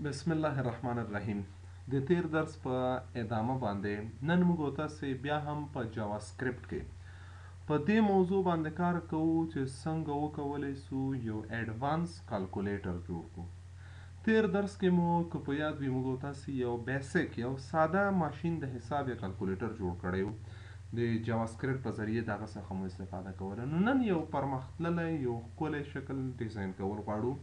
بسم الله الرحمن الرحیم. د تیر درس په ادامه باندې نن موږ تاسو بیا هم په جاوا سکرپټ کې په دې موضوع باندې کار کوو چې څنګه وکولای شو یو ایڈوانس کیلکولیټر جوړ کړو. تیر درس کې مو که په یاد وي موږ تاسو یو بیسیک یو ساده ماشین د حساب یا کیلکولیټر جوړ کړی د جاوا سکرپټ په ذریعه دغه څخه مو استفاده کوله. نو نن یو پرمختللی یو ښکلی شکل ډیزاین کول غواړو.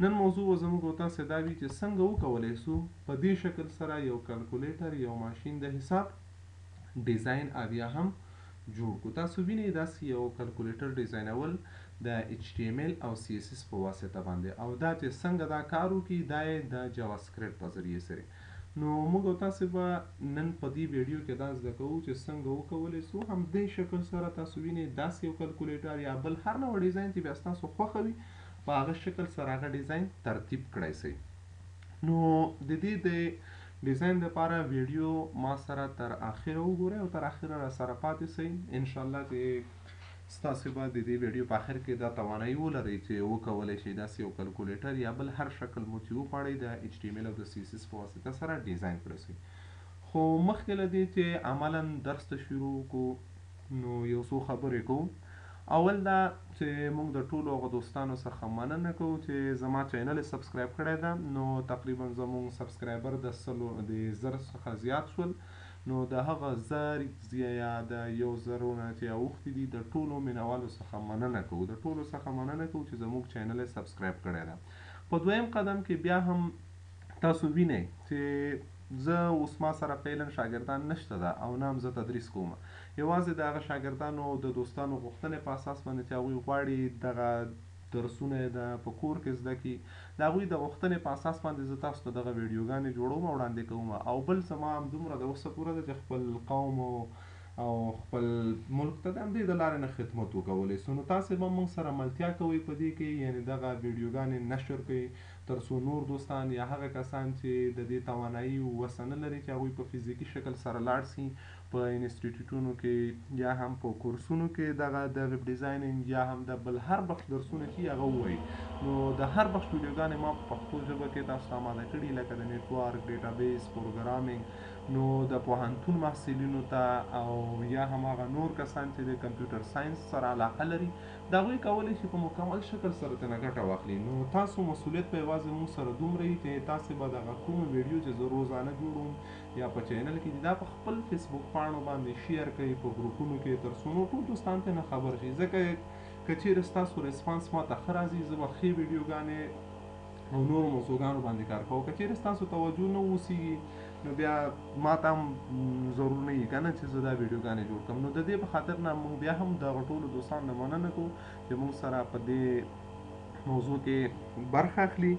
نن موضوع زموږ تاسو دا وی چې څنګه وکولای شو په دې شکل سره یو کیلکولیټر یو ماشین د حساب ډیزاین او یا هم جوړ کو. تاسو وینئ داسې یو کیلکولیټر ډیزاینول د HTML او CSS په واسطه باندې او دا چې څنګه دا کار وکړي دا یې د جاوا سکرپټ په ذریعه سره. نو موږ تاسو به نن په دې ویډیو کې دا زده کوو چې څنګه وکولای شو هم دې شکل سره تاسو وینئ داسې یو کیلکولیټر یا بل هر نوع ډیزاین چې بیا تاسو خوښه وي په هغه شکل سره هغه ډیزاین ترتیب کړی شئ. نو د دې د ډیزاین لپاره ویډیو ما سره تر اخره وګورئ او تر اخره را سره پاتې شئ. انشاءالله چې ستاسو به د دې ویډیو په اخر کې دا توانایي ولرئ چې وکولای شئ داسې یو کیلکولیټر یا بل هر شکل مو چې وغواړئ د HTML او د CSS په واسطه سره ډیزاین کړی شئ. خو مخکې له دې چې عملا درس ته شروع کړو نو یو څو خبرې کوو. اول دا چې موږ د ټولو هغو دوستانو څخه مننه کوو چې زما چینل یې سبسکرایب کړی ده. نو تقریبا زموږ سبسکرایبر د 1000 څخه زیات شول. نو د هغه 1000 یا د 1000 نه چې اوښتي دي د ټولو مینوالو څخه مننه کوو. د ټولو څخه مننه کوو چې زموږ چینل یې سبسکرایب کړی ده. په دویم قدم کې بیا هم تاسو وینئ چې زه اوس ما سره فعلا شاګردان نشته ده او نه هم زه تدریس کوم. یوازې د هغه شاګردانو د دوستانو غوښتنې په اساس باندې چې هغوی غواړي دغه درسونه یې د په کور کې زده کړي د هغوی د غوښتنې په اساس باندې زه تاسو ته دغه ویډیوګانې جوړوم او وړاندې کوم. او بل زما همدومره د اوسه پوره ده چې خپل قوم او خپل ملک ته د همدې د لارې نه خدمت وکولی سو. نو تاسې به موږ سره ملتیا کوئ په دې کې یعنې دغه ویډیوګانې نشر کړئ تر څو نور دوستان یا هغه کسان چې د دې توانایي وسه نه لري چې هغوی په فزیکي شکل سره لاړ شي په انسټیټیوټونو کې یا هم په کورسونو کې دغه د ویب ډیزاینینګ یا هم د بل هر بخش درسونه چې هغه ووایي. نو د هر بخش ویډیوګانې ما په پښتو ژبه کې تاسو ته آماده کړي لکه د نیټورک ډیټابیس پروګرامینګ. نو د پوهنتون محصلینو ته او یا هم هغه نور کسان چې د کمپیوټر ساینس سره علاقه لري د هغوی کولی شي په مکمل شکل سره ترې نه ګټه واخلي. نو تاسو مسؤلیت به یوازې موږ سره دومره وي چې تاسې به دغه کومه ویډیو چې زه روزانه جوړوم یا په چینل کې دا په خپل فیسبوک پاڼو باندې شیر کړئ په ګروپونو کې تر څو نور ټول دوستان ته نه خبر شي. ځکه که چیرې ستاسو ریسپانس ما ته ښه راځي زه به ښې ویډیوګانې او نورو موضوعګانو باندې کار کوم. که چیرې ستاسو توجه نه اوسېږي نو بیا ما ته هم ضرور نه وي که نه چې زه دا ویډیوګانې جوړ کړم. نو د دې په خاطر نه موږ بیا هم دغه ټولو دوستانو نه مننه کوو چې موږ سره په دې موضوع کې برخه اخلي.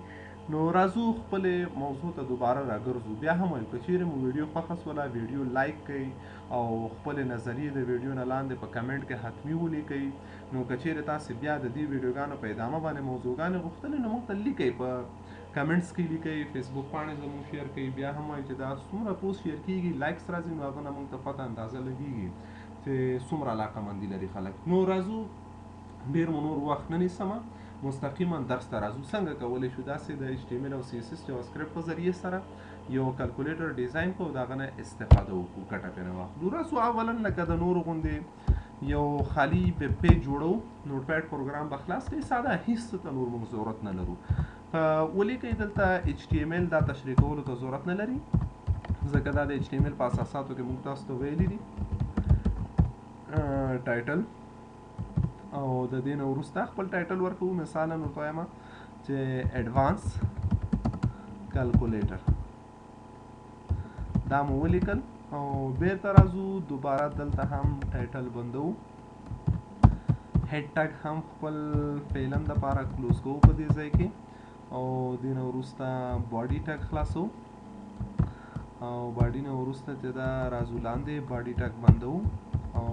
نو راځو خپلې موضوع ته دوباره راګرځو. بیا هم وایم که چیرې مو ویډیو خوښه سوله ویډیو لایک کړئ او خپلې نظریې د ویډیو نه لاندې په کمنټ کې حتمي ولیکئ. نو که چیرې تاسې بیا د دې ویډیوګانو په ادامه باندې موضوعګانې غوښتلې نو موږ ته لیکئ په کمنټس کې لیکئ فیسبوک پاڼې زموږ شیر کړئ. بیا هم وایي چې دا څومره پوسټ شیر کېږي لایکس راځي نو هغه نه موږ ته پته اندازه لګېږي چې څومره علاقهمندي لري خلک. نو راځو ډېر مو نور وخت نه نیسمه مستقیما درس ته راځو. څنګه کولی شو داسې د HTML او CSS جاوا سکرپټ په ذریعه سره یو کیلکولیټر ډیزاین کړو د هغه نه استفاده وکړو ګټه پرې واخلو. راځو اولا لکه د نورو غوندې یو خالي ویب پیج جوړو. نوټ پیډ پروګرام به خلاص کړئ ساده هیڅ ته نور موږ ضرورت نه لرو. ولیکئ دلته HTML دا تشریح کولو ته ضرورت نه لري ځکه دا د HTML په اساساتو کې موږ تاسو ته ویلي دي ټایټل او د دې نه وروسته خپل ټایټل ورکوو. مثالا ورته وایم چې ایډوانس کیلکولیټر دا مو ولیکل او بیرته راځو دوباره دلته هم ټایټل بندوو. هیډ ټګ هم خپل فعلا دپاره کلوز کوو په دې ځای کې او دې نه وروسته باډي ټګ خلاصو او باډي نه وروسته چې دا راځو لاندې باډي ټګ بندوو او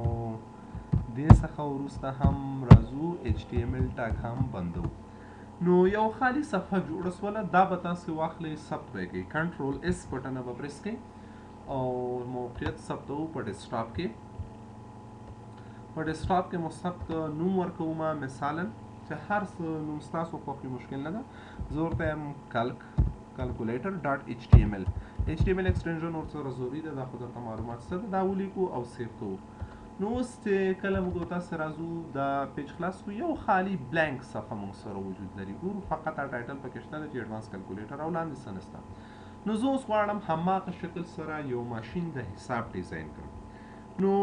دې څخه وروسته هم راځو HTML ټګ هم بندوو. نو یو خالي صفحه جوړه سوله دا به تاسې واخلئ ثبت به یې کوئ. کنټرول S بټنه به پریس کړئ او موقعیت ثبتوو په ډیسکټاپ کې. په ډیسکټاپ کې مو ثبت نوم ورکوم مثالا چې هر څه نوم ستاسو خوښ وي مشکل نه ده. زه ورته یم calculator .html HTML ایکسټنشن ورسره ضروري ده دا خو درته معلومات شته دا ولیکو او سیو کوو نو اوس چې کله موږ تاسو راځو دا پیج خلاص کو یو خالی بلانک صفحه موږ سره وجود لري ګورو فقط ټایټل پکې شته چې ایډوانس کیلکولیټر او لاندې څه نشته نو زه اوس غواړم هماغه شکل سره یو ماشین د حساب ډیزاین کړم نو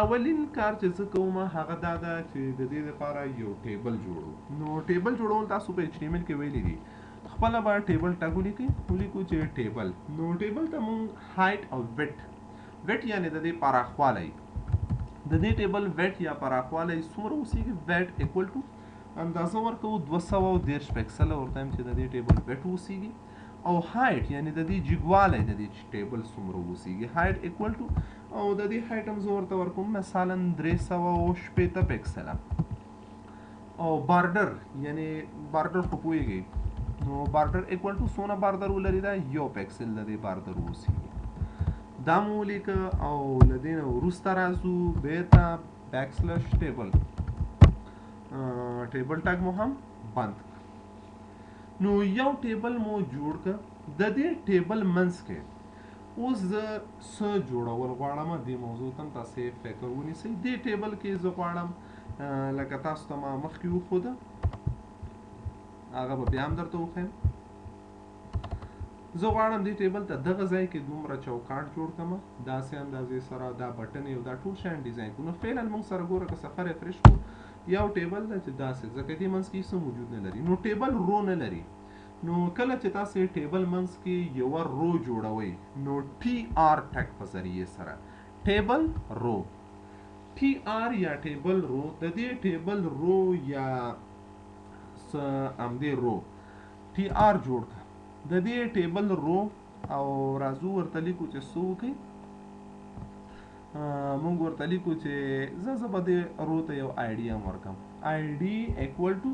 اولین کار چې زه کوم هغه دا ده چې د دې لپاره یو ټیبل جوړو نو ټیبل جوړول تاسو په HTML کې ویلي دي خپله به ټیبل ټاګ ولیکو چې ټیبل نو ټیبل ته مونږ هایټ او ویټ یعنې د دې پراخوالی د دې ټیبل ویټ یا پراخوالی څومره اوسیږي ویټ ایکول ټو اندازه ورکوو 230 پکسله ورته یم چې د دې ټیبل ویټ اوسیږي او هایټ یعنی د دې جګوالی د دې ټیبل څومره اوسیږي هایټ ایکول ټو او د دې هایټ هم زه ورته ورکوم مثلا 360 پکسله او بارډر یعنی بارډر خو پوهیږئ نو بارډر ایکول ټو څونه بارډر ولري دا یو پکسل د دې بارډر اوسیږي دا مو ولیکه او له دې نه وروسته راځو بیرته بیکسلش ټیبل ټیبل ټاګ مو هم بند نو یو ټیبل مو جوړ کړه د دې ټیبل منځ کې اوس زه څه جوړول غواړم دې موضوع ته تاسې فکر ونیسئ دې ټیبل کې زه غواړم لکه تاسو ته ما مخکې وښوده هغه به بیا هم درته وښیم زه غواړم دې ټیبل ته دغه ځای کې دومره چوکاټ جوړ کړم داسې اندازې سره دا بټن او دا ټول شیان ډیزاین کړو نو فعلا موږ سره ګوره که سفر ریفرش کړو یو ټیبل ده چې داسې ځکه دې منځ کې څه موجود نه لري نو ټیبل رو نه لري نو کله چې تاسې ټیبل منځ کې یوه رو جوړوئ نو TR ټک په ذریعې سره ټیبل رو TR یا ټیبل رو د دې ټیبل رو یا همدې رو TR جوړ کړه د دې ټیبل رو او راځو ورته لیکو چې څه وکړئ مونږ ورته لیکو چې زه به دې رو ته یو ID هم ورکړم ID ایکول ټو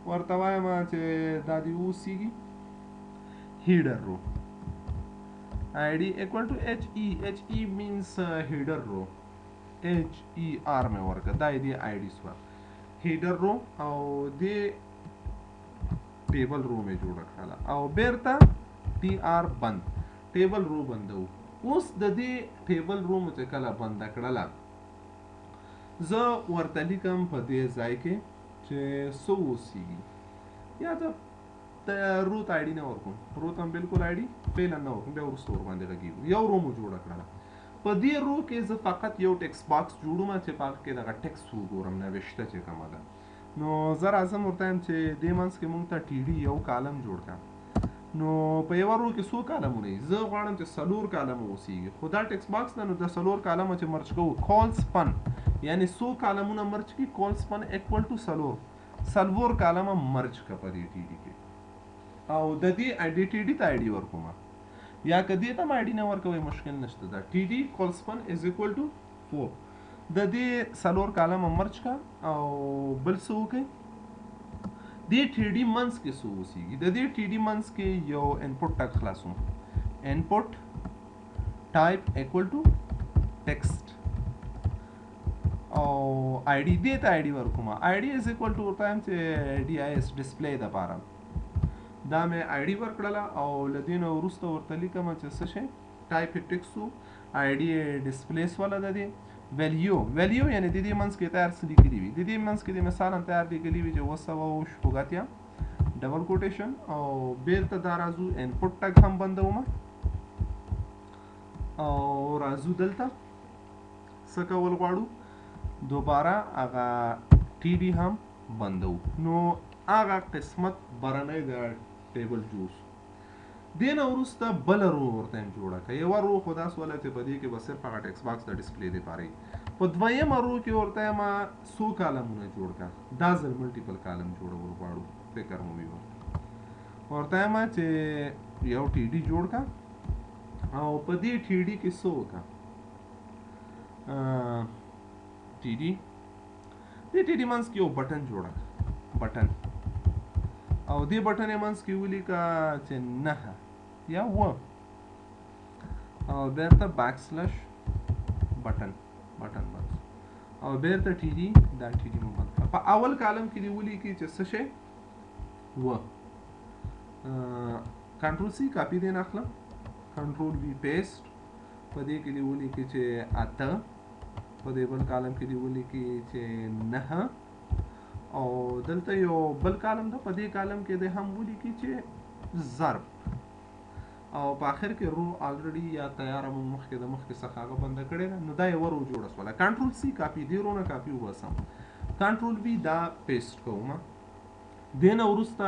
ورته وایم چې دا دې اوسیږي هیډر رو ID ایکول ټو HE مینس هیډر رو HER مې ورکړه دا دې ID سوه هیډر رو او دې ټیبل رو مې جوړه کړله او بیرته TR بند ټیبل رو بندو اوس د دې ټیبل رو مې چې کله بنده کړله زه ورته لیکم په دې ځای کې چې څه اوسیږي یا زه رو ته ID نه ورکوم رو ته هم بالکل ID فعلا نه ورکوم بیا وروسته ورباندې غږیږو یو رو مو جوړه کړله په دې رو کې زه فقط یو ټکس باکس جوړوم چې په هغه کې دغه ټکس وګورم نوشته چې کومه ده نو زه راځم ورته یم چې دې منځ کې مونږ ته TD یو کالم جوړ کړه نو په یوه رو کې څو کالمونه وي زه غواړم چې 4 کالمه اوسیږي خو دا ټکس باکس ده نو د 4 کالمه چې مرج کوو کال سپن یعنی 100 کالمونه مرج کړي کال سپن ایکول ټو 4 کالمه مرج کړه په دې TD کې او د دې TD ته ID ورکوم یا که دې ته هم ID نه ورکوئ مشکل نشته دا TD کال سپن از ایکول ټو 4 د دې 4 کالمه مرج کړه او بل څه وکړئ دې TD منځ کې څه اوسیږي د دې TD منځ کې یو انپوټ ټاګ خلاصوم انپوټ ټایپ ایکول ټو ټیکسټ او ID دې ته ID ورکوم ID از ایکول ټو ورته وایم چې DIS ډسپلی دپاره دا مې ID ورکړله او له دې نه وروسته ورته لیکم چې څه شی ټایپ یې ټیکسټ و ID یې ډسپلی سوله د دې ویلیو یعنی د دې منځ کې تیار څه لیکلي وي د دې منځ کې د مثالا تیار لیکلي وي چې 200 ډبل کوټیشن او بیرته دا راځو انپوټ ټاګ هم بندوم او راځو دلته څه کول غواړو دوباره هغه TD هم بندو نو هغه قسمت برنی د ټیبل جوړ دې نه وروسته بله رو ورته هم جوړه کړه یوه رو خو داسې وله چې په دې کې به صرف هغه ټکس باکس د ډسپلی دپاره وي په دویمه رو کې ورته یم 100 کالمونه جوړ کړه دا ځل ملټیپل کالم جوړول غواړو فکر مو وي ورته یم چې یو TD جوړ کړه او په دې TD کې څه وکړه دې TD منځ کې یو بټن جوړه بټن او دې بټن یې منځ کې ولیکه چې 9 یا 1 او بیرته بیکسلش بټن بس او بیرته TD دا TD مو بند کړه په اول کالم کې دې ولیکي چې څه شی و کنټرول سی کاپی دی نه اخلم، کنټرول وی پیسټ، په دې کې دی ولیکي چې 8، په دې بل کالم کې دی ولیکي چې 9، او دلته یو بل کالم ده، په دې کالم کې دی هم ولیکي چې ضرب، او په آخر کې رو الریډي یا تیاره مونږ مخکې د مخکې څخه هغه بنده کړې ده، نو دا یوه رو جوړه شوله. کنټرول سی کاپي، دې رو نه کاپي وباسم، کنټرول وی دا پیسټ کوم، دې نه وروسته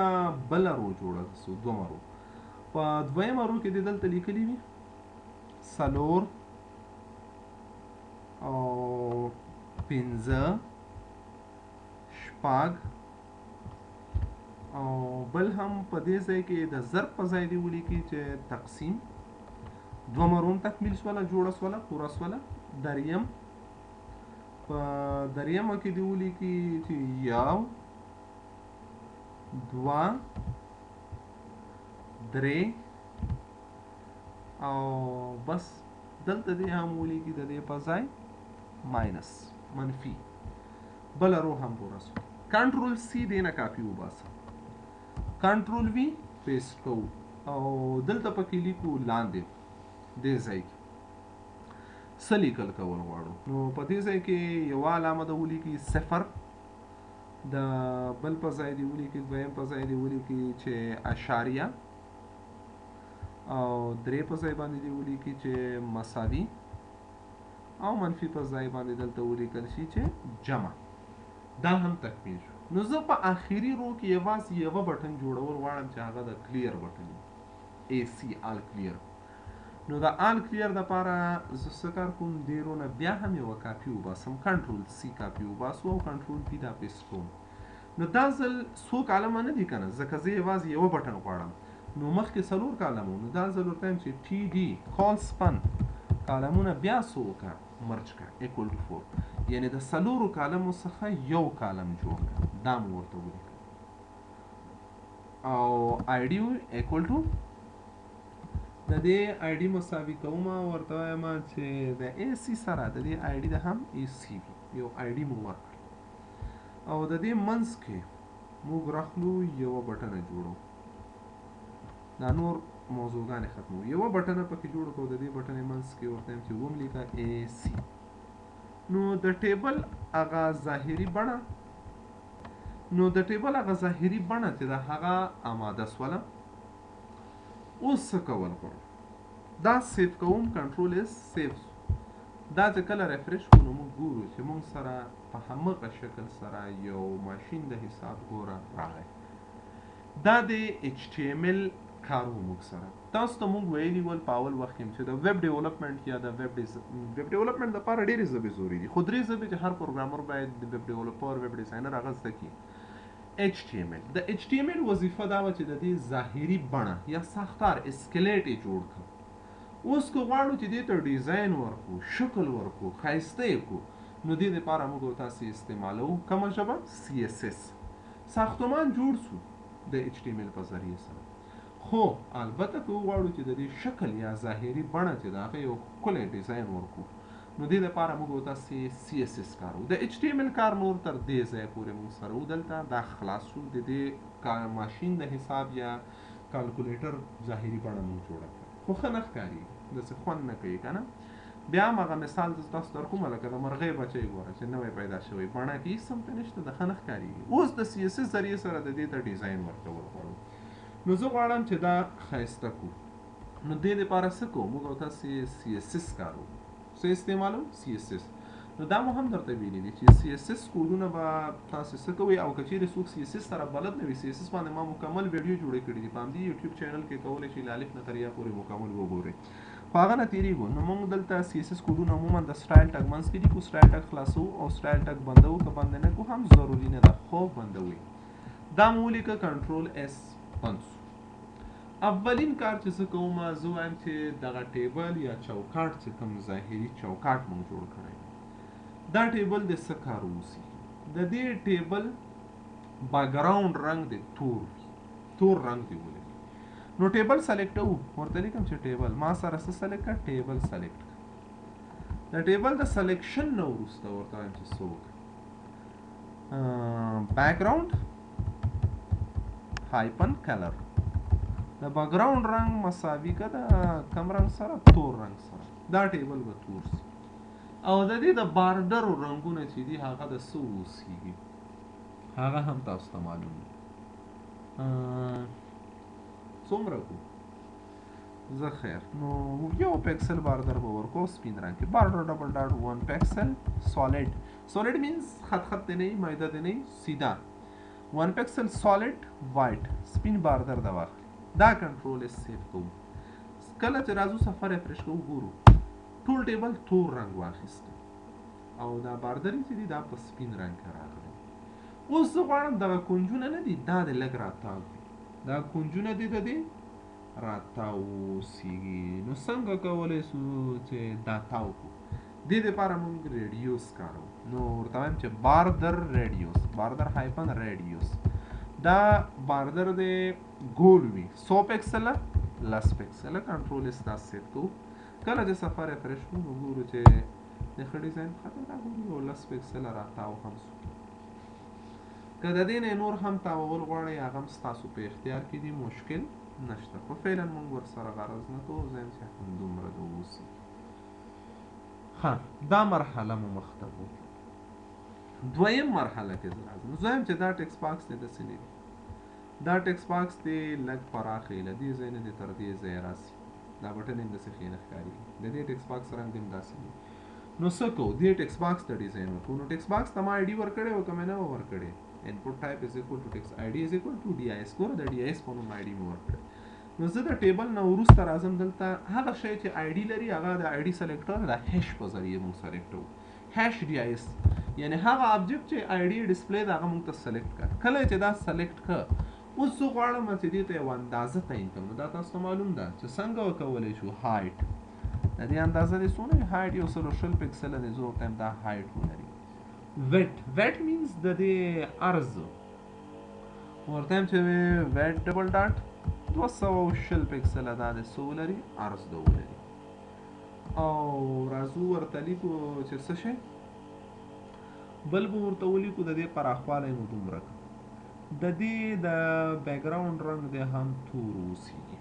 بله رو جوړه سو، دومه رو. په دویمه رو کې دې دلته لیکلي وي 4 او 5 6 او بل هم په دې ځای کې د ضرب په ځای دی ولیکي چې تقسیم، دومه روم تکمیل شوله، جوړه شوله، پوره شوله. دریم په دریمه کې دی ولیکي چې 1 2 3 او بس دلته دی هم ولیکي د دې په ځای ماینس منفي، بله رو هم پوره شوه. کنټرول سی دی نه کاپي وباسه، کنټرول وی پیسټ کوو او دلته پکې لیکو لاندې دې ځای کې څه لیکل کول غواړو، نو په دې ځای کې یوه علامه ده ولیکي 0، د بل په ځای دی ولیکي، دویم په ځای دی ولیکي چې اشاریه، او 3 په ځای باندې دی ولیکي چې مساوي، او منفي په ځای باندې دلته ولیکل شي چې جمع. دا هم تکمیل شو. نو زه په آخري رو کې یوازې یوه بټن جوړول غواړم چې هغه د کلیر بټن وي، AC آل کلیر. نو د آل کلیر دپاره زه څه کار کوم، دې رو نه بیا هم یوه کاپي وباسم، کنټرول سی کاپي وباسو او کنټرول پی دا پیسټ کوم. نو دا ځل څو کالمه نه دي که نه، ځکه زه یوازې یوه بټن غواړم، نو مخکې 4 کالمو، نو دا ځل ورته یم چې TD کال سپن کالمونه بیا څو وکړه، مرج کړه ایکول ټو 4، یعنی د 4 کالمو څخه یو کالم جوړ کړه، دا مو ورته ولیکه، او آی ډي ایکول ټو د دې آی ډي مساوي کوم، ورته وایم چې د AC سره د دې آی ډي د هم AC وي، یو آی ډي مو ورکړ، او د دې منځ کې موږ راخلو یوه بټنه جوړو، دا نور موضوعګانې ختمو، یوه بټنه پکې جوړ کړو، د دې بټنې منځ کې ورته یم چې وم لیکه AC. نو د ټیبل هغه ظاهري بڼه، نو د ټیبل هغه ظاهري بڼه چې د هغه آماده سوله. اوس څه کول غواړم، دا سیف کوم، کنټرول اس سیف، دا چې کله ریفریش کړو نو موږ ګورو چې موږ سره په همغه شکل سره یو ماشین د حساب ګوره راغی. دا د HTML کار و موږ سره، تاسو ته موږ ویلي ول په اول وخت کې چې د ویب ډیولپمنټ یا د ویب ډیولپمنټ دپاره ډېرې ژبې ضروري دي، خو 3 ژبې چې هر پروګرامر باید د ویب ډیولپر ویب ډیزاینر هغه زده کړي. HTML د HTML وظیفه دا وه چې د دې ظاهري بڼه یا ساختار اسکلیټ یې جوړ کړو. اوس که غواړو چې دې ته ډیزاین ورکړو، شکل ورکړو، ښایسته یې کړو، نو دې دپاره موږ او تاسې استعمالوو کومه ژبه، CSS. ساختمان جوړ سو د HTML په ذریعه سره، خو البته که وغواړو چې د دې شکل یا ظاهري بڼه چې د هغه یو ښکلی ډیزاین ورکړو، نو دې دپاره موږ او تاسې CSS کارو. د HTML کار نور تر دې ځایه پورې موږ سره و، دلته دا خلاص شو، د دې ماشین د حساب یا کالکولیټر ظاهري بڼه موږ جوړه کړه، خو ښه نه ښکاري، داسې خوند نه کوي که نه. بیا هم هغه مثال تاسو در کومه لکه د مرغۍ بچی ګوره چې نوی پیدا شوی، بڼه کې هېڅ هم ته نشته، د ښه نه ښکارېږي. اوس د CSS ذریعې سره د دې ته ډیزاین ورکول غواړو، نو زه غواړم چې دا ښایسته کړو، نو دې دپاره څه کوو، موږ او تاسې CSS کارو، څه استعمالو، CSS. نو دا مو هم درته ویلي دي چې CSS کوډونه به تاسې څه کوئ، او که چیرې څوک CSS سره بلد نه وي، CSS باندې ما مکمل ویډیو جوړې کړي دي، په همدې یوټیوب چینل کې کولی شئ له الف نه تر یا پورې مکمل وګورئ، خو هغه نه تېرېږو. نو موږ دلته CSS کوډونه عموما د سټایل ټګ منځ کې دي، کو سټایل ټګ خلاصوو او سټایل ټګ بندوو، که بند نه کړو هم ضروري نه ده، خو بندوئ. دا مو ولیکه کنټرول S بند سو. اولین کار چې څه کوم، زه وایم چې دغه ټیبل یا چوکاټ چې کوم ظاهري چوکاټ موږ جوړ کړی، دا ټیبل د څه کار ووسي، د دې ټیبل باګراوند رنګ د تور رنګ دی ولیکي. نو ټیبل سلیکټوو، ورته لیکم چې ټیبل، ما سره څه سلیکټ کړه، ټیبل سلیکټ کړه. د ټیبل د سلیکشن نه وروسته ورته وایم چې څه وکړه، بیکګراوند هایپن کلر، د بیکګراوند رنګ مساوي که د کم رنګ سره تور رنګ سره دا ټیبل به تور سي او د دې د بارډرو رنګونه چې دي هغه د څه اوسېږي هغه هم تاسو ته معلوم دي څومره کو زه خیر نو یو پکسل بارډر به ورکو سپین رنګ کې بارډر ډبل ډاټ 1 پکسل سالid means خط خط دی نه مایده دی نه سیده 1 پکسل سالid وایټ سپین بارډر دا واخلي دا کنټرول اس سیو کوو کله چې راځو صفحه ریفرش کوو ګورو ټول ټیبل تور رنګ واخیسته او دا بارډر چې دی دا په سپین رنګ کې راغلی اوس زه غواړم دغه کونجونه نه دي دا د لږ راتاو دا کونجونه دي د دې راتاوسیږي نو څنګه کولی سو چې دا تاو کړو دې دپاره موږ ریډیوس کارو نو ورته وایم چې بارډر هایپن ریډیوس دا بارډر دی ګول وي 100 پکسله لس پکسله کنټرول اس دا سیټ کوو کله چې صفحه ریفرش کوو نو ګورو چې د ښه ډیزاین خاطر دا ګورو لس پکسله راتاو هم سو که د دې نه نور هم تاوول غواړئ هغه هم ستاسو په اختیار کې دي مشکل نشته خو فعلا موږ ورسره غرض نه کوو زه یم چې همدومره د اوسي ها دا مرحله مو مخته کوو دویم مرحله کې زه راځم زه یم چې دا ټکس باکس دی داسې نه وي دا ټکس باکس دی لږ پراخه یې له دې ځای نه دی تر دې ځای راسي دا بټن هم داسې ښې نه ښکارېږي د دې ټکس باکس رنګ هم داسې دی نو څه کوو دې ټکس باکس ته ډیزاین ورکوو نو ټکس باکس ته ما آی ډي ورکړی و که مې نه و ورکړی input type is equal to text id is equal to dis ګوره د dis په نوم id مې ورکړی نو زه د ټیبل نه وروسته راځم دلته هغه شی چې id لري هغه د id سلیکټر د هش په ذریعه موږ سلیکټ کوو هش dis یعنی هغه آبجکټ چې id ډسپلی د هغه موږ ته سلیکټ کړه کله چې دا سلیکټ کړه اوس زه غواړم چې دې ته یو اندازه تعیین کړم نو دا تاسو ته معلوم ده چې څنګه وکولی شو هایټ د دې اندازه دې څونه هایټ یو سلو شل پکسله دی زه ورته دا هایټ ولري wet means د دې عرض ورته چې wet ډبل ډاټ 200 پکسله دا د څو لري عرض د ولري او راځو ورته لیکو چې څه شی بل به ورته ولیکو د دې پراخوالی مو دومره د دې د بیکګراوند رنګ دی هم تور اوسېږي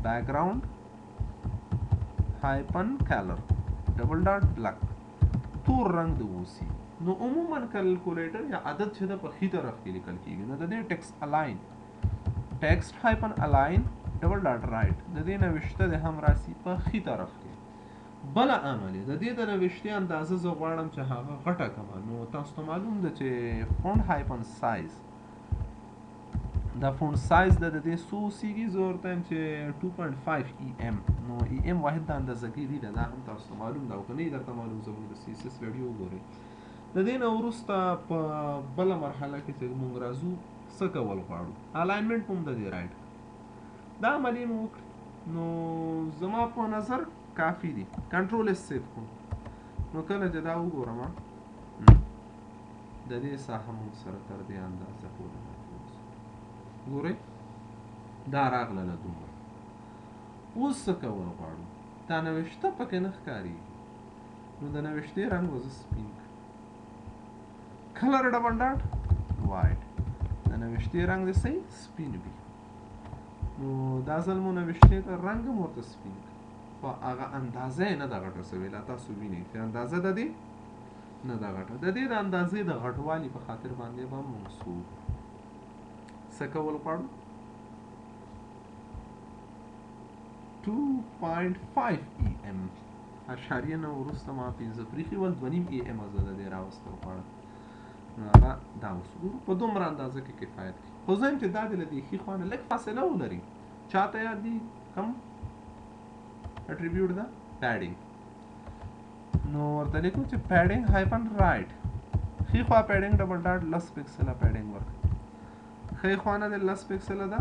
بیکګراوند هایپن کلر ډبل ډاټ بلک تور رنګ د اوسي نو عموما کیلکولیټر یا عدد چې د په ښي طرف کې لیکل کېږي نو د دې ټیکسټ هایپن الاین ډبل ډاټ رایټ د دې نوشته د هم راسي په ښي طرف کې بله عملي د دې د نوشتې اندازه زه غواړم چې هغه غټه کړمه نو تاسو ته معلوم ده چې فونټ هایپن سایز دا فونټ سایز د دې څو اوسېږي زه ورته یم چې 2.5 EM نو EM واحد د اندازهګیري ده دا هم تاسو ته معلوم ده او که نه درته معلوم زموږ د CSS ویډیو وګورئ د دې نه وروسته په بله مرحله کې چې موږ راځو څه کول غواړو الاینمنټ هم د دې رایټ دا عملي مو وکړي نو زما په نظر کافي دي کنټرول اس سیف کوم نو کله چې دا وګورم د دې ساحه موږ سره تر دې اندازه پورې ګورئ دا راغله دومره اوس څه کول غواړو دا نوشته پکې نه ښکارېږي نو د نوشتې رنګ به زه سپین کلر ډبل ډاټ وایټ د نوشتې رنګ دې صحیح سپین وي نو دا ځل مو نوشتې ته رنګ هم ورته سپین په هغه اندازه یې نه ده غټه سوې لا تاسو وینئ چې اندازه د دې نه ده غټه د دې د اندازې د غټوالي په خاطر باندې به موږ څه کول غواړو 2.5 EM اشاریه نه وروسته ما پنځه پریښي ول 2.5 EM زه د دې راوستل غواړم نو هغه دا اوس په دومره اندازه کې کفایت کوي خو زه یم چې دا د له دې ښي خوا نه لږ فاصله ولري چاته یاد دي کوم اټریبیوټ ده پیډینګ نو ورته لیکو چې پیډینګ هایپن رایټ ښي خوا پیډینګ ډبل ډاټ لس پکسله پیډینګ ورکړي ښی خوا نه د لس پکسله ده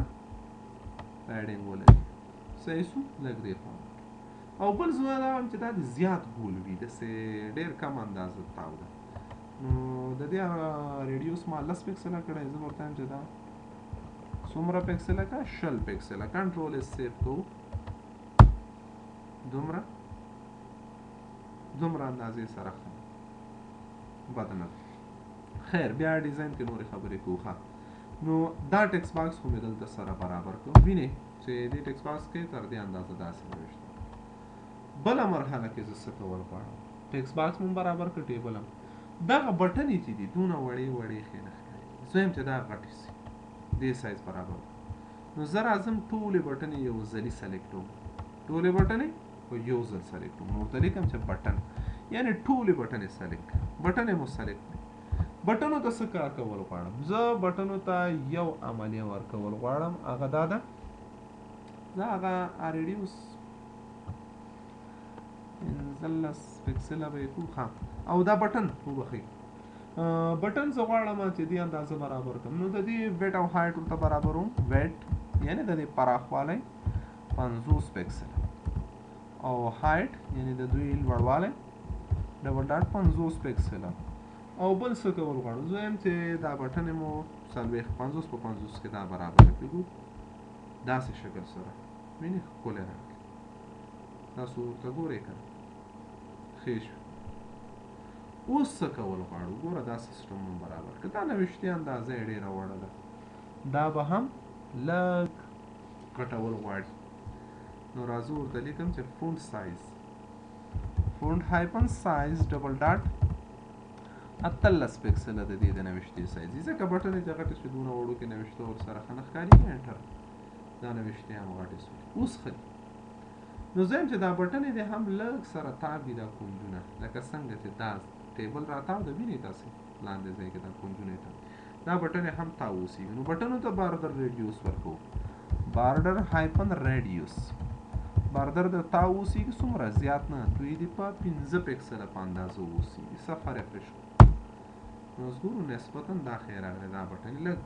پیډینګ ولري صحیح سو لږ دې خوا او بل زه دا وایم چې دا د زیات ګول وي داسې ډېر کم اندازه تاو ده نو د دې ریډیوس ما لس پکسله کړی زه ورته وایم چې دا څومره پکسله که شل پکسله کنټرول اس سیف کوو دومره اندازې سره بد نه خیر بیا ډیزاین کې نورې خبرې کوو ښه نو دا ټکس باکس خو مې دلته سره برابر کړم وینئ چې دې ټیکس باکس کې تر دې اندازه داسې نوشته. بله مرحله کې زه څه کول غواړم، ټیکس باکس مون برابر کړ، ټیبل هم دغه بټنې چې دي دونه وړې وړې ښې نه ښکاري، زه یم چې دا غټې سي دې سایز برابر. نو زه راځم ټولې بټنې یو ځلي سلیکټ وم، ټولې بټنې په یو ځل سلیکټ وم. نو ورته لیکم چې بټن، یعنې ټولې بټنې سلیکټ کړه. بټنې مو سلیکټ کړې. بټنو ته څه کار کول غواړم، زه بټنو ته یو عملیه ورکول غواړم، هغه دا ده، زه هغه ریډیوس 15 پکسله به یې کړو. او دا بټن وبخښئ، بټن زه غواړم چې دې اندازه برابر کړم. نو د دې ویټ او هایټ ورته برابر وم، ویټ یعنې د دې پراخوالی 50 پکسله او هایټ یعنې د دوی لوړوالی ډبل ډاټ 50 پکسله. او بل څه کول غواړم، زه یم چې دا بټنې مو 50 په 50 کې دا برابر کړو داسې شکل سره، وینې ښکلی راغلی، تاسو ورته ګورئ که ښې شو. اوس څه کول غواړو، ګوره دا سیسټم مو برابر که دا نوشتې اندازه یې ډېره وړه ده، دا به هم لږ غټول غواړي. نو راځو ورته لیکم چې فونټ سایز، فونټ هایپن سایز ډبل ډاټ 18 پکسله د دې د نوشتې سایز، ځکه بټنې چې غټې شوې دونه وړو کې نوشته ورسره ښه نه ښکاري. انټر، دا نوشتې هم غټې شوې. اوس ښه دي. نو زه یم چې دا بټنې دې هم لږ سره تاو دي، دا کونجونه لکه څنګه چې دا ټیبل راتاو ده، وینئ تاسې لاندې ځای کې دا کونجونه یې دا بټنې هم تاو اوسېږي. نو بټنو ته بارډر ریډیوس ورکوو، بارډر هایپن ریډیوس، بارډر د تاو اوسېږي څومره زیات نه، دوی دې په 15 پکسله په اندازه اوسېږي. صفحه ریفرش کړو، نو اوس ګورو نسبتا دا ښه راغلی، دا بټنې لږ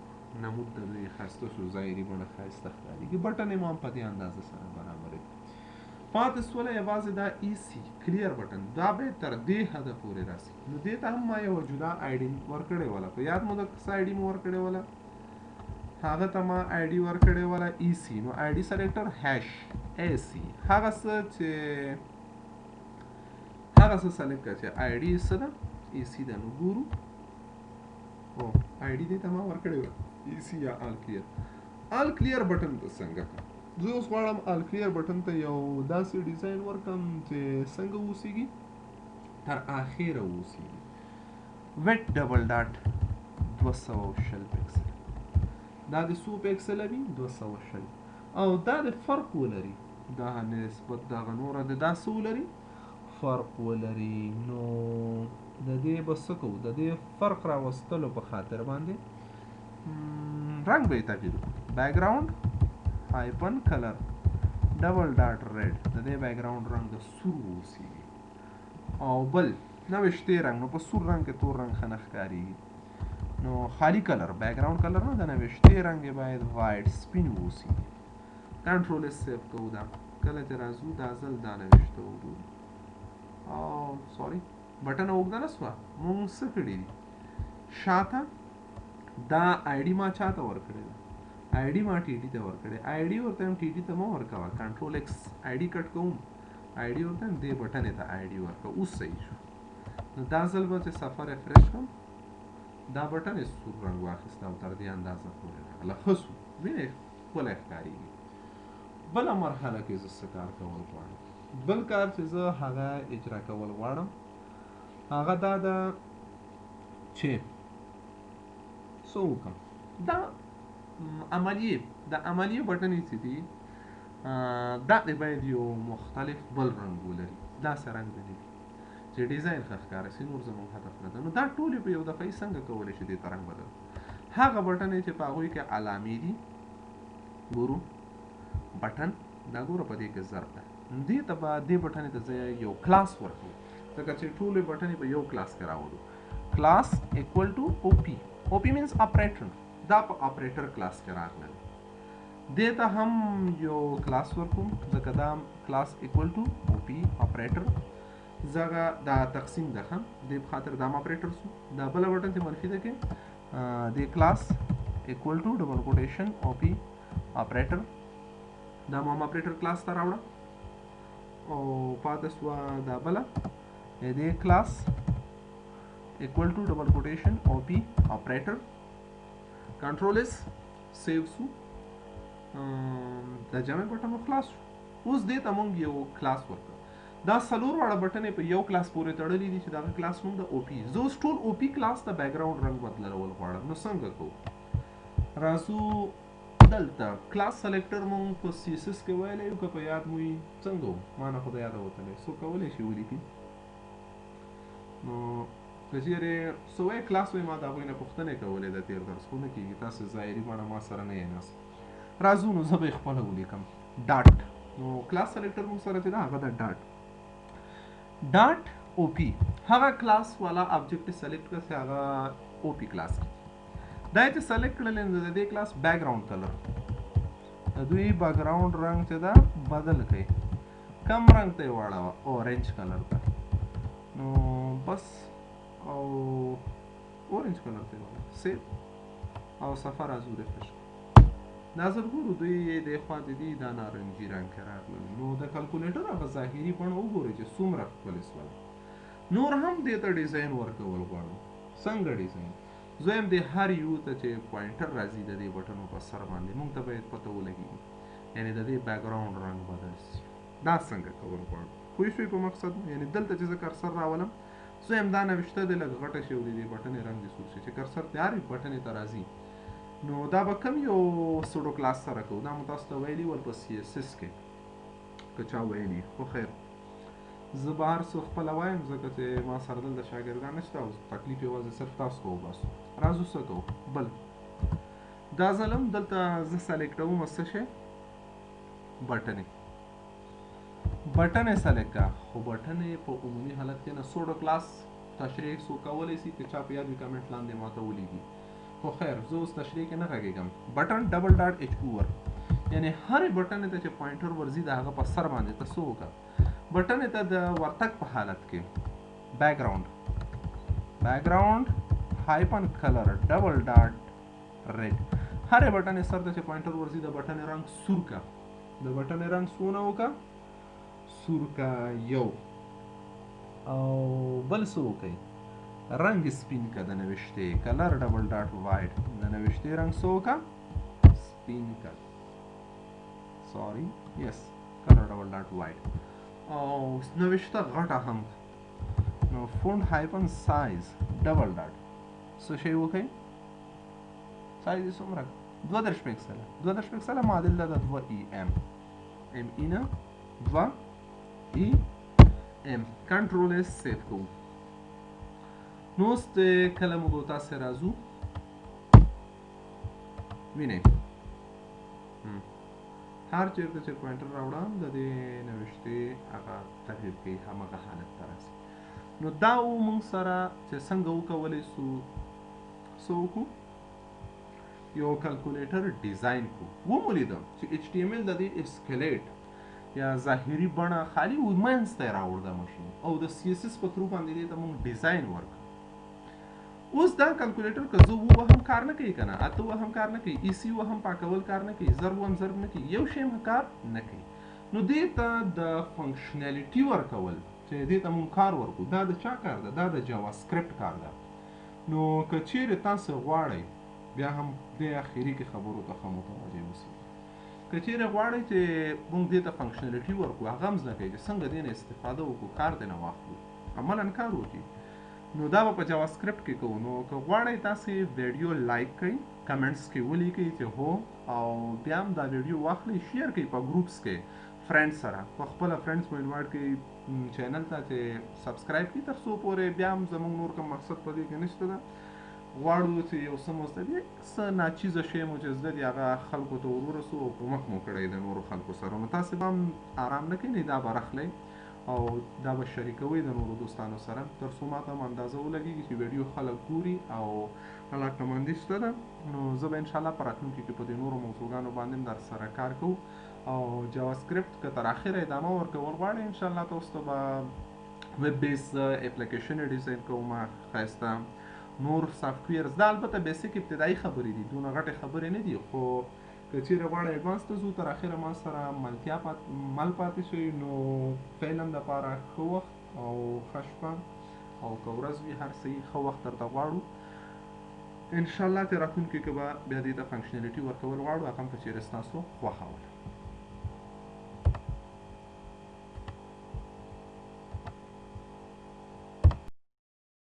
نمود د دوی ښایسته شو، ظاهري بڼه ښایسته ښکارېږي. بټنې مو هم په دې اندازه سره برابرې پاتې سوله یوازې دا ای سی کلیر بټن، دا به تر دې حده پورې راسي. نو دې ته هم ما یوه جدا آی ډي ورکړې وله، په یاد مو د څه آی ډي مو ورکړې وله، هغه ته ما آی ډي ورکړې وله ای سی. نو آی ډي سلیکټر هیش ای سی، هغه څه سلیکټ کړه چې آی ډي څه ده، ای سی ده. نو ګورو او آی ډي دې ته ما ورکړې وله ای سی یا آل کلیر. آل کلیر بټن ته څنګه کړم، زه اوس غواړم آل کلیر بټن ته یو داسې ډیزاین ورکړم چې څنګه اوسېږي، تر اخره اوسېږي. ویټ ډبل ډاټ 220 پکسل، دا د څو پکسله وي، 220، او دا د فرق ولري، دا نسبت دغه نوره د دا څه ولري، فرق ولري. نو د دې به څه کوو، د دې فرق راوستلو په خاطر باندې رنګ به یې تغییر کړو، بیکګراوند هایپن کلر ډبل ډاټ ریډ، د دې بیکګراوند رنګ د سور اوسېږي. او بل نوشتې رنګ، نو په سور رنګ کې تور رنګ ښه نه ښکارېږي. نو خالي کلر، بیکګراوند کلر نه، د نوشتې رنګ یې باید وایټ سپین اوسېږي. کنټرول اس سیف کوو. دا کله چې راځو دا ځل دا نوشته وګورو، او سوري بټن اوږده نه سوه، مونږ څه کړي دي شاته، دا آی ډي ما چاته ورکړې ده، آی ډي ما ټي ټي ته ورکړې. آی ډي ورته هم ټي ټي ته مه ورکوه، کنټرول ایکس آی ډي کټ کوم، آی ډي ورته هم دې بټنې ته آی ډي ورکوه. اوس صحیح شو. نو دا ځل به چې صفحه ریفرش کړم، دا بټن یې سور رنګ واخیسته او تر دې اندازه پورې راغله، ښه سو، وینئ ښکلی ښکارېږي. بله مرحله کې زه څه کار کول غواړم، بل کار چې زه هغه اجرا کول غواړم هغه دا ده چې څه وکړم، دا عملیې بټنې چې دي دا دې باید یو مختلف بل رنګ ولري، داسې رنګ دې نه وي چې ډیزاین ښه ښکاره سي، نور زموږ هدف نه ده. نو دا ټولې په یو دفعه څنګه کولی شي دې ته رنګ بدل، هغه بټنې چې په هغوی کې علامې دي، ګورو بټن، دا ګوره په دې کې ضرب ده، دې ته به دې بټنې ته زه یو کلاس ورکوم، ځکه چې ټولې بټنې په یو کلاس کې راوړو. کلاس اکول ټو او پی، او پی مینس اپریټر، دا په اپریټر کلاس کې راغلل. دې ته هم یو کلاس ورکوم، ځکه دا کلاس اکول ټو او پی اپریټر، ځکه دا تقسیم ده ښه، دې په خاطر دا اپریټر سو. دا بله بټن چې منفي ده کې دې کلاس اکول ټو ډبل کوټیشن او پی اپریټر، دا هم اپریټر کلاس ته راوړه. او پاتې سوه دا بله دې کلاس equal to double quotation OP operator. Control is save سو. د جمع بټن خلاص شو. اوس دې ته موږ یو کلاس ورکړو. دا څلور واړه بټنې په یو کلاس پورې تړلي دي چې دغه کلاس نوم د او پي. زه اوس ټول او پي کلاس ته بیکګراوند رنګ بدلول غواړم. نو څنګه کوو؟ راځو دلته کلاس سلیکټر مونږ په سی اس اس کې ویلی یو، که په یاد مو وي څنګه و؟ ما نه خو د یاده وتلی. څوک کولی شي ولیکي؟ نو که چېرې څه وایي کلاس وایي، ما د هغوی نه پوښتنې کولې د تېر درس، خو نه کېږي، تاسې ظاهري بڼه ما سره نه یې. راځو نو زه به یې خپله ولیکم. ډاټ. نو کلاس سلیکټر مونږ سره چې ده هغه ده ډاټ. ډاټ او پي هغه کلاس والا ابجیکټ سلیکټ کړه چې هغه او پي کلاس کې دا یې چې سلیکټ کړل نو د دې کلاس بیکګراوند کلر د دوی بیکګراوند رنګ چې ده بدل کړئ. کم رنګ ته یې واړوه؟ اورنج کلر ته. نو بس او اورنج کلر ته یې واړوه. سیو او صفحه راځو ریفرش. دا ځل ګورو دوی د خوا د دې دا نارنجي رنګ کې راغلل. نو د کلکولیټر هغه ظاهري بڼه وګورئ چې څومره ښکلې شول. نور هم دې ته ډیزاین ورکول غواړو. څنګه ډیزاین؟ دویم د هر یو ته چې پوینټر راځي د دې بټنو په سر باندې موږ ته باید پته ولګېږي، یعنې د دې بیکګراوند رنګ بدل شي. دا څنګه کول غواړو؟ پوه شوئ په مقصد؟ یعنې دلته چې زه کرسر راولم، دویم دا نوشته دی لږ غټه شي او د دې بټنې رنګ دې سور شي. چې کرسر د هرې بټنې ته راځي نو دا به کوم یو سوډو کلاس سره کوو؟ دا مو تاسو ته ویلي ول په سی اس اس کې، که چا ویلي. خو خیر زه به هر څه خپله وایم ځکه چې ما سره دلته شاګردان نشته او تکلیف یوازې صرف تاسو ته وباسو. راځو څه کوو؟ بل دا ځل هم دلته زه سلیکټوم څه شی؟ بټنې. بټنې سلیکټ کړه، خو بټنې په عمومي حالت کې نه. سوډو کلاس تشریح څوک کولی شي؟ که چا په یاد وي کمنټ لاندې ماته ولیږي. خو خیر زه اوس تشریح کې نه غږېږم. بټن ډبل ډاټ ایچ او ور، یعنې هرې بټنې ته چې پوینټر ورځي د هغه په سر باندې ته څه وکړه؟ بټنې ته د ورتګ په حالت کې بیکګراوند هایپن کلر ډبل ډاټ ریډ. هرې بټنې سر ته چې پوینټر ورځي د بټنې رنګ سور کا. د بټنې رنګ څونه وکړه؟ سور کا یو. او بل څه وکړئ؟ رنګ سپین کا د نوشتې کلر ډبل ډاټ وایټ. د نوشتې رنګ څه وکړه؟ سپین کا. سوري یس کلر ډبل ډاټ وایټ. او نوشته غټه هم. نو فونټ هایپن سایز ډبل ډاټ څه شی وکړئ؟ سایز یې څومره؟ 32 پکسله. 32 پکسله معادل ده د 2 ای ام. ام ای نه 2 ای ام. کنټرول اس سیف کوو. نو اوس کله موږ تاسې راځو وینئ هر چېرته چې پوینټر راوړم د دې نوشتې هغه تغییر کوي، همغه حالت ته راځي. نو دا و موږ سره چې څنګه وکولی سو څه وکړو؟ یو کلکولیټر ډیزاین کړو. ومولیدم چې ایچ ټي ایم ایل د دې اسکلیټ یا ظاهري بڼه خالي منځ ته یې راوړه ماشین، او د سی اس اس په تھرو باندې دې ته موږ ډیزاین ورکړو. اوس دا کلکولیټر که زه ووهم کار نه کوي که نه، اته وهم کار نه کوي، ای سی وهم پاکول کار نه کوي، ضرب وهم ضرب نه کوي، یو شی هم کار نه کوي. نو دې ته د فنکشنالیټي ورکول چې دې ته موږ کار ورکړو، دا د چا کار ده؟ دا د جاواسکرپټ کار ده. نو که چیرې تاسو غواړئ بیا هم دې اخري کې خبرو ته ښه متوجه اوسئ. که چیرې غواړئ چې موږ دې ته فنکشنالیټي ورکړو، هغه هم زده کړئ چې څنګه دې نه استفاده وکړو، کار دې نه واخلو، عملاً کار وکړي. نو دا به په جاواسکرپټ کې کوو. نو که غواړئ تاسې ویډیو لایک کړئ، کمنټس کې ولیکئ چې هو، او بیا هم دا ویډیو واخلئ، شیر کړئ په ګروپس کې فرینډ سره، په خپله فرینډس مو انوایټ کړئ چینل ته چې سبسکرایب کړي، تر څو پورې بیا هم زموږ نور کوم مقصد په دې کې نشته ده. غواړو چې یو څه مو زده دي، څه ناچیزه شی مو چې زده دي هغه خلکو ته ور ورسو او کومک مو کړی د نورو خلکو سره. نو تاسې به هم آرام نه کوئ، دا به راخلئ او دا به شریکوئ د نورو دوستانو سره، تر څو ماته هم اندازه ولګېږي چې ویډیو خلک ګوري او علاقمندي شته ده. نو زه به انشاءالله په راتلونکي کې په دې نورو موضوعګانو باندې هم در سره کار کوو. او جاواسکرپټ که تر اخره ادامه ورکول غواړئ، انشاءالله تاسو ته به ویب بیس اپلیکیشن ډیزاین کوم ښایسته نور سافټویرز. دا البته بیسیک ابتدایي خبرې دي، دونه غټې خبرې نه دي، خو که چیرې غواړئ ایډوانس ته ځو تر اخره ما سره ملتیا مل پاتې شئ. نو فعلا دپاره ښه وخت او ښه شپه، او که ورځ وي هر څه ښه وخت درته غواړو. ان شاء الله چې راتلونکي کې به بیا دې ته فنکشنالټي ورکول غواړو هغه هم که چېرې ستاسو خوښه وي